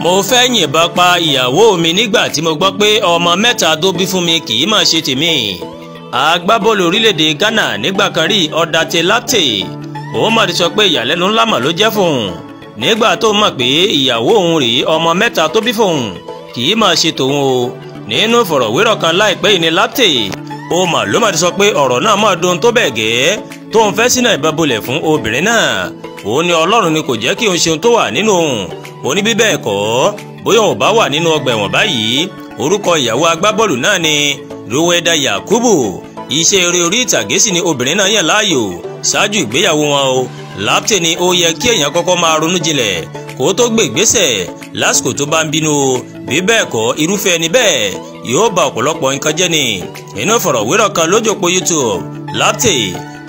mo fẹ́ yìnbọn pa ìyàwó mi nígbà tí mo gbọ́ pé ọmọ mẹ́ta tó bí fún mi kì í máa ṣe tèmi. agbábọ́ọ̀lù orílẹ̀-èdè Ghana nígbà kan rí Odate Latte òun mà ti sọ pé ìyàlẹ́nu ńlá mà ló jẹ́ fóun nígbà tó mọ̀ pé ìyàwó òun rèé ọmọ mẹ́ta tó bí fóun kì í máa ṣe tòun o. nínú ìfọ̀rọ̀wérọ̀ kan láìpẹ́ yìí ni Latte ó mà ló mà ti sọ pé ọ̀rọ̀ náà máa dùn tó bẹ́ẹ̀ gẹ́ tóun fẹ́ sínú ìbọn bolẹ̀ fún obìnrin náà. òun ni Ọlọ́run ni kò jẹ́ kí òun ṣe ohun tó wà nínú òun. ó ní bí bẹ́ẹ̀ kọ́ bóyá òun bá wà nínú ọgbà ẹ̀wọ̀n báyìí. orúkọ ìyàwó agbábọ́ọ̀lù náà ni Ruwaida Yakubu. iṣẹ́ eré orí ìtàgé sì ni obìnrin náà yàn láàyò ṣáájú ìgbéyàwó wọn o. Latte ni ó yẹ kí èèyàn kọ́kọ́ máa ronú jinlẹ̀ kó tó gbé ìgbésẹ̀ lásìkò tó bá ń bínú o. bí bẹ́ẹ̀ kọ́ irúfẹ́ ẹni bẹ́ẹ̀ yóò ba ọ̀pọ̀lọpọ̀ nǹkan jẹ́ ni. inú ìfọ̀rọ̀wérọ̀ kan lójú òpó YouTube Latte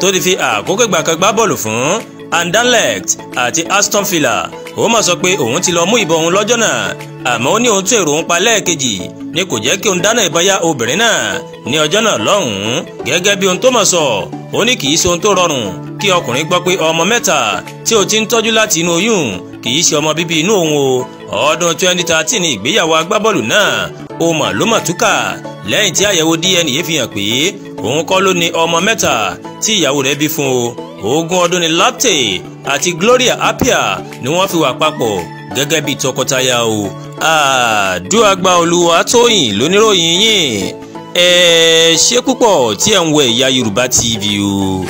tó ti fi àkókò ìgbà kan gbá bọ́ọ̀lù fún Anderlecht àti Aston Villa ó mà sọ pé òun ti lọ mú ìbọn òun lọ́jọ́ náà àmọ́ ó ní òun tún èrò òun pa lẹ́ẹ̀kejì ni kò jẹ́ kí òun dáná ìbọn yá obìnrin náà ní ọjọ́ náà lọ́hùn-ún. gẹ́gẹ́ bí ohun tó mọ̀ sọ ó ní kì í ṣe ohun tó rọrùn kí ọkùnrin gbọ́ pé ọmọ mẹ́ta tí ó ti ń tọ́jú láti inú oyún kì í ṣe ọmọ bíbí inú òun o. ọdún 2013 ni ìgbéyàwó agbábọ́ọ̀lù náà ó mà ló mà túkà lẹ́yìn tí àyẹ̀wò DNA fi hàn pé òun kọ́ ló ní ọmọ mẹ́ta tí ìyàwó rẹ̀ bí fún o. 20 ọdún ni Latte àti Gloria Appiah ni wọ́n fi wà papọ̀ gẹ́gẹ́ bí tọkọtaya o. Àdúràgbà Olúwatóyìn lóníròyìn yín ẹ ṣé púpọ̀ tí ẹ̀ ń wo Ẹ̀yà Yorùbá TV o.